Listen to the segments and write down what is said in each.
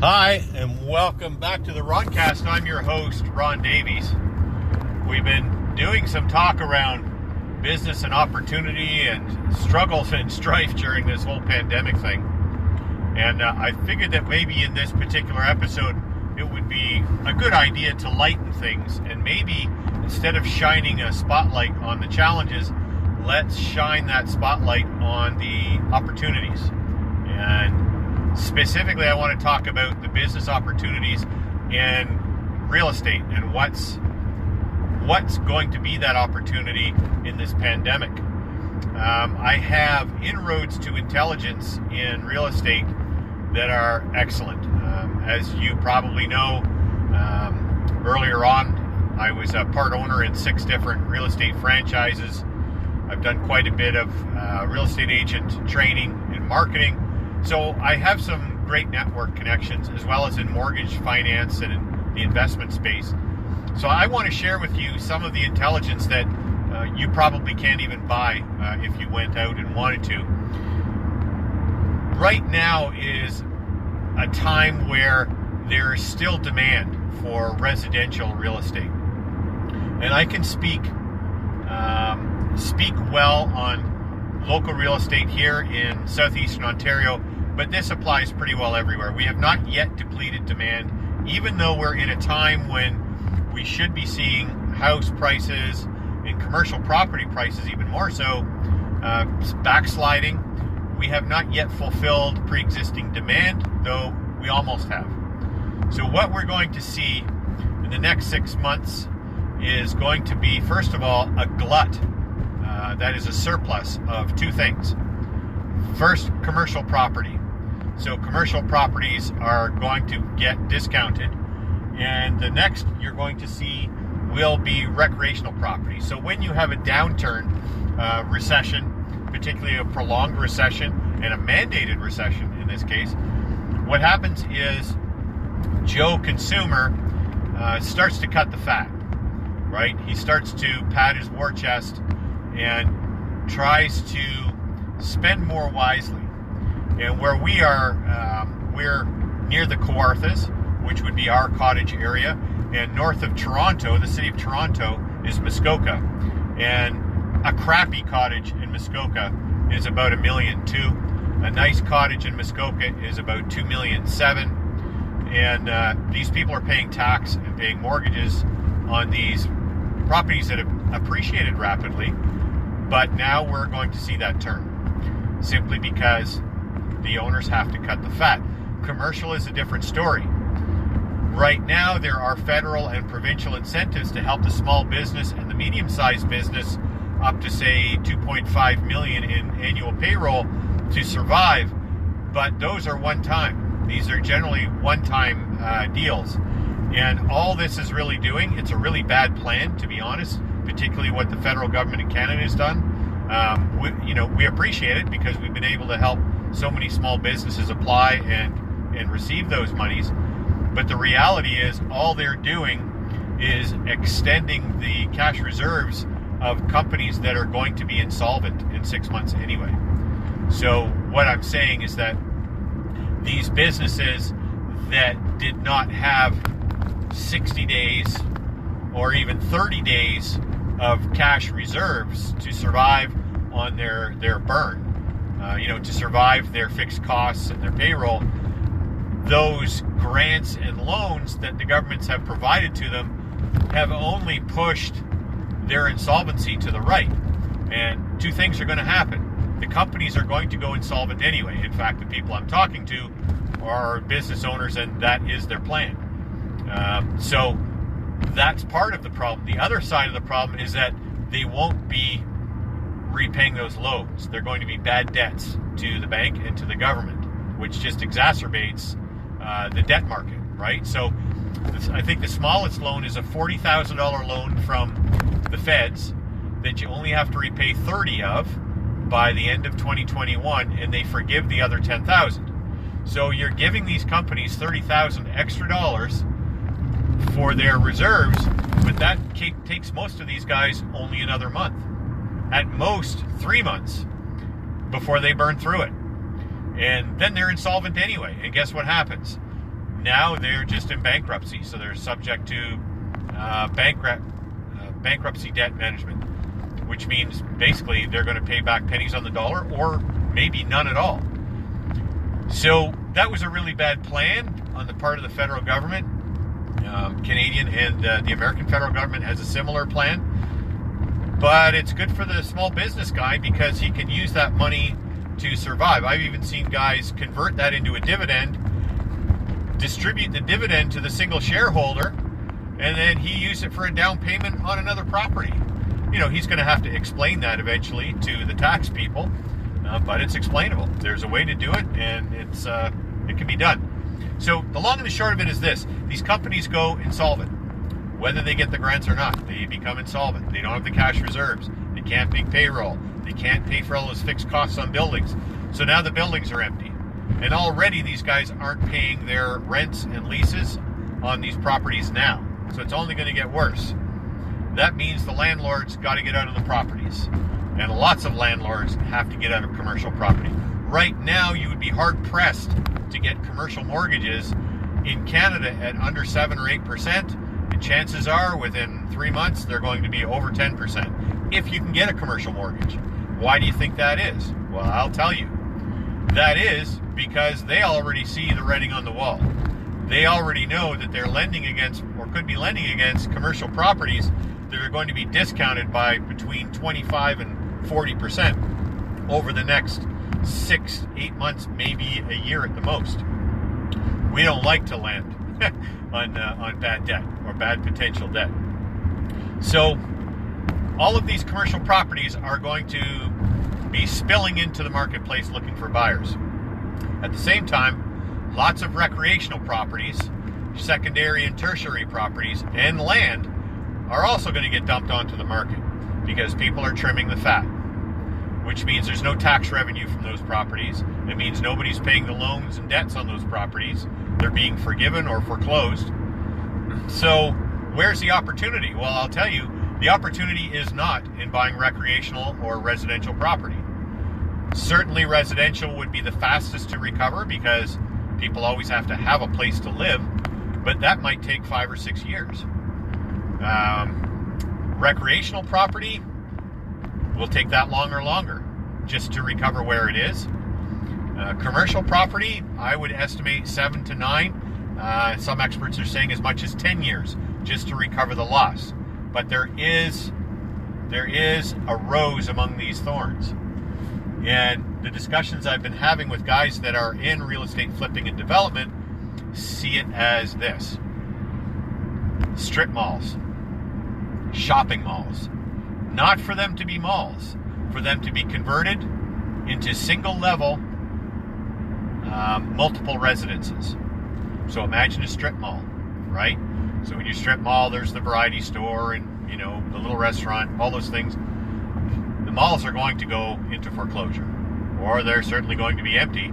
Hi, and welcome back to the Roncast. I'm your host, Ron Davies. We've been doing some talk around business and opportunity and struggles and strife during this whole pandemic thing. And I figured that maybe in this particular episode, it would be a good idea to lighten things. And maybe instead of shining a spotlight on the challenges, let's shine that spotlight on the opportunities. And specifically, I want to talk about the business opportunities in real estate and what's going to be that opportunity in this pandemic. I have inroads to intelligence in real estate that are excellent. As you probably know, earlier on, I was a part owner in 6 different real estate franchises. I've done quite a bit of real estate agent training and marketing. So I have some great network connections as well as in mortgage finance and in the investment space. So I want to share with you some of the intelligence that you probably can't even buy if you went out and wanted to. Right now is a time where there is still demand for residential real estate. And I can speak well on local real estate here in southeastern Ontario, but this applies pretty well everywhere. We have not yet depleted demand, even though we're in a time when we should be seeing house prices and commercial property prices even more so backsliding. We have not yet fulfilled pre-existing demand, though we almost have. So what we're going to see in the next 6 months is going to be, first of all, a glut. That is a surplus of 2 things. First, commercial property. So commercial properties are going to get discounted. And the next you're going to see will be recreational property. So when you have a downturn, recession, particularly a prolonged recession and a mandated recession in this case, what happens is Joe Consumer starts to cut the fat, right? He starts to pad his war chest and tries to spend more wisely. And where we are, we're near the Kawarthas, which would be our cottage area, and north of Toronto, the city of Toronto, is Muskoka. And a crappy cottage in Muskoka is about $1.2 million. A nice cottage in Muskoka is about $2.7 million. And these people are paying tax and paying mortgages on these properties that have appreciated rapidly. But now we're going to see that turn, simply because the owners have to cut the fat. Commercial is a different story. Right now, there are federal and provincial incentives to help the small business and the medium-sized business up to, say, $2.5 million in annual payroll to survive. But those are one-time. These are generally one-time deals. And all this is really doing, it's a really bad plan, to be honest, particularly what the federal government in Canada has done. We appreciate it because we've been able to help so many small businesses apply and receive those monies. But the reality is all they're doing is extending the cash reserves of companies that are going to be insolvent in 6 months anyway. So what I'm saying is that these businesses that did not have 60 days or even 30 days of cash reserves to survive on their burn, to survive their fixed costs and their payroll, those grants and loans that the governments have provided to them have only pushed their insolvency to the right. And 2 things are going to happen. The companies are going to go insolvent anyway. In fact, the people I'm talking to are business owners, and that is their plan. So that's part of the problem. The other side of the problem is that they won't be repaying those loans. They're going to be bad debts to the bank and to the government, which just exacerbates the debt market, right? So I think the smallest loan is a $40,000 loan from the feds that you only have to repay 30 of by the end of 2021, and they forgive the other 10,000. So you're giving these companies $30,000 extra dollars for their reserves, but that takes most of these guys only another month, at most 3 months before they burn through it. And then they're insolvent anyway. And guess what happens? Now they're just in bankruptcy, so they're subject to bankruptcy debt management, which means basically they're going to pay back pennies on the dollar or maybe none at all. So that was a really bad plan on the part of the federal government. Canadian and the American federal government has a similar plan, but it's good for the small business guy because he can use that money to survive. I've even seen guys convert that into a dividend, distribute the dividend to the single shareholder, and then he used it for a down payment on another property. You know, he's going to have to explain that eventually to the tax people, but it's explainable. There's a way to do it, and it can be done. So the long and the short of it is this: these companies go insolvent. Whether they get the grants or not, they become insolvent. They don't have the cash reserves. They can't make payroll. They can't pay for all those fixed costs on buildings. So now the buildings are empty. And already these guys aren't paying their rents and leases on these properties now. So it's only going to get worse. That means the landlords got to get out of the properties. And lots of landlords have to get out of commercial property. Right now, you would be hard-pressed to get commercial mortgages in Canada at under 7 or 8%. And chances are, within 3 months, they're going to be over 10%. If you can get a commercial mortgage. Why do you think that is? Well, I'll tell you. That is because they already see the writing on the wall. They already know that they're lending against, or could be lending against, commercial properties that are going to be discounted by between 25 and 40% over the next 6-8 months, maybe a year at the most. We don't like to lend on bad debt or bad potential debt. So all of these commercial properties are going to be spilling into the marketplace looking for buyers. At the same time, lots of recreational properties, secondary and tertiary properties, and land are also going to get dumped onto the market because people are trimming the fat, which means there's no tax revenue from those properties. It means nobody's paying the loans and debts on those properties. They're being forgiven or foreclosed. So where's the opportunity? Well, I'll tell you, the opportunity is not in buying recreational or residential property. Certainly residential would be the fastest to recover because people always have to have a place to live, but that might take 5 or 6 years. Recreational property will take that longer just to recover where it is. Commercial property, I would estimate 7 to 9. Some experts are saying as much as 10 years just to recover the loss. But there is a rose among these thorns. And the discussions I've been having with guys that are in real estate flipping and development see it as this: strip malls, shopping malls. Not for them to be malls, for them to be converted into single level multiple residences. So imagine a strip mall, right? So when you strip mall, there's the variety store and, you know, the little restaurant, all those things. The malls are going to go into foreclosure, or they're certainly going to be empty.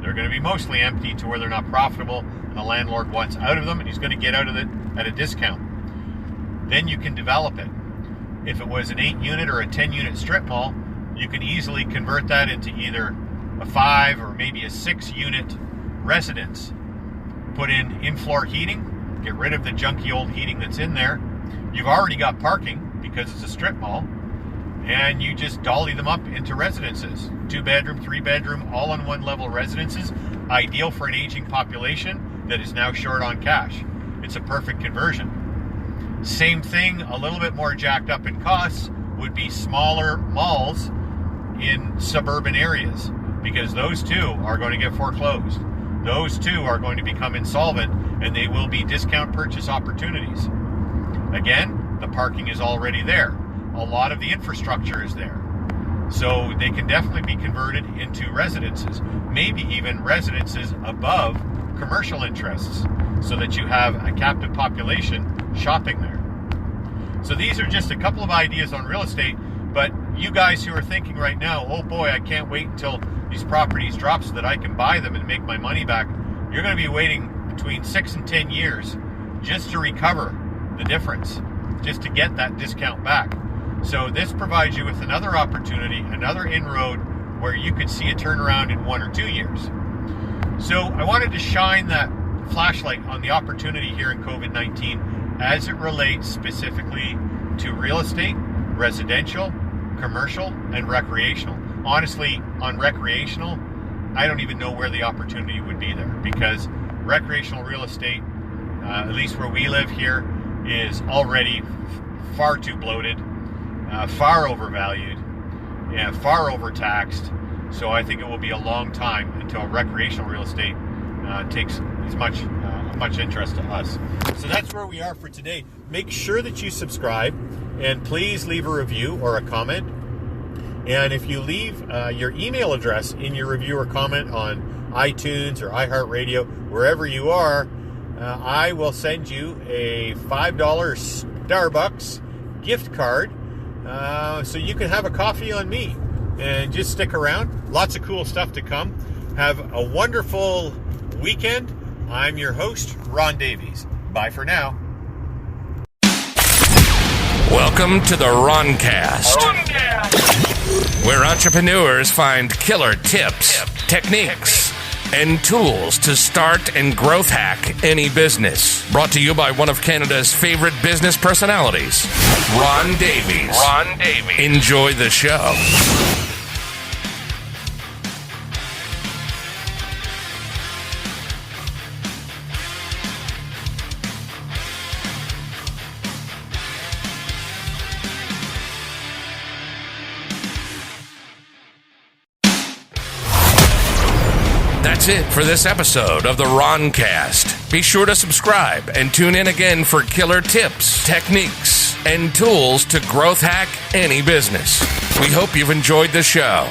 They're going to be mostly empty to where they're not profitable, and the landlord wants out of them, and he's going to get out of it at a discount. Then you can develop it. If it was an 8-unit or a 10-unit strip mall, you can easily convert that into either a 5 or maybe a 6-unit residence. Put in floor heating, get rid of the junky old heating that's in there. You've already got parking because it's a strip mall, and you just dolly them up into residences. 2-bedroom, 3-bedroom, all on one level residences, ideal for an aging population that is now short on cash. It's a perfect conversion. Same thing, a little bit more jacked up in costs, would be smaller malls in suburban areas, because those too are going to get foreclosed. Those too are going to become insolvent, and they will be discount purchase opportunities. Again, the parking is already there. A lot of the infrastructure is there. So they can definitely be converted into residences, maybe even residences above commercial interests, so that you have a captive population shopping there. So these are just a couple of ideas on real estate, but you guys who are thinking right now, oh boy, I can't wait until these properties drop so that I can buy them and make my money back, you're going to be waiting between 6 and 10 years just to recover the difference, just to get that discount back. So this provides you with another opportunity, another inroad where you could see a turnaround in 1 or 2 years. So I wanted to shine that flashlight on the opportunity here in COVID-19 as it relates specifically to real estate, residential, commercial, and recreational. Honestly, on recreational, I don't even know where the opportunity would be there, because recreational real estate, at least where we live here, is already far too bloated, far overvalued, and far overtaxed. So I think it will be a long time until recreational real estate takes as much interest to us. So that's where we are for today. Make sure that you subscribe, and please leave a review or a comment. And if you leave your email address in your review or comment on iTunes or iHeartRadio, wherever you are, I will send you a $5 Starbucks gift card so you can have a coffee on me. And just stick around. Lots of cool stuff to come. Have a wonderful weekend. I'm your host, Ron Davies. Bye for now. Welcome to the Roncast, where entrepreneurs find killer tips, techniques, and tools to start and growth hack any business. Brought to you by one of Canada's favorite business personalities, Ron Davies. Enjoy the show. That's it for this episode of the Roncast. Be sure to subscribe and tune in again for killer tips, techniques, and tools to growth hack any business. We hope you've enjoyed the show.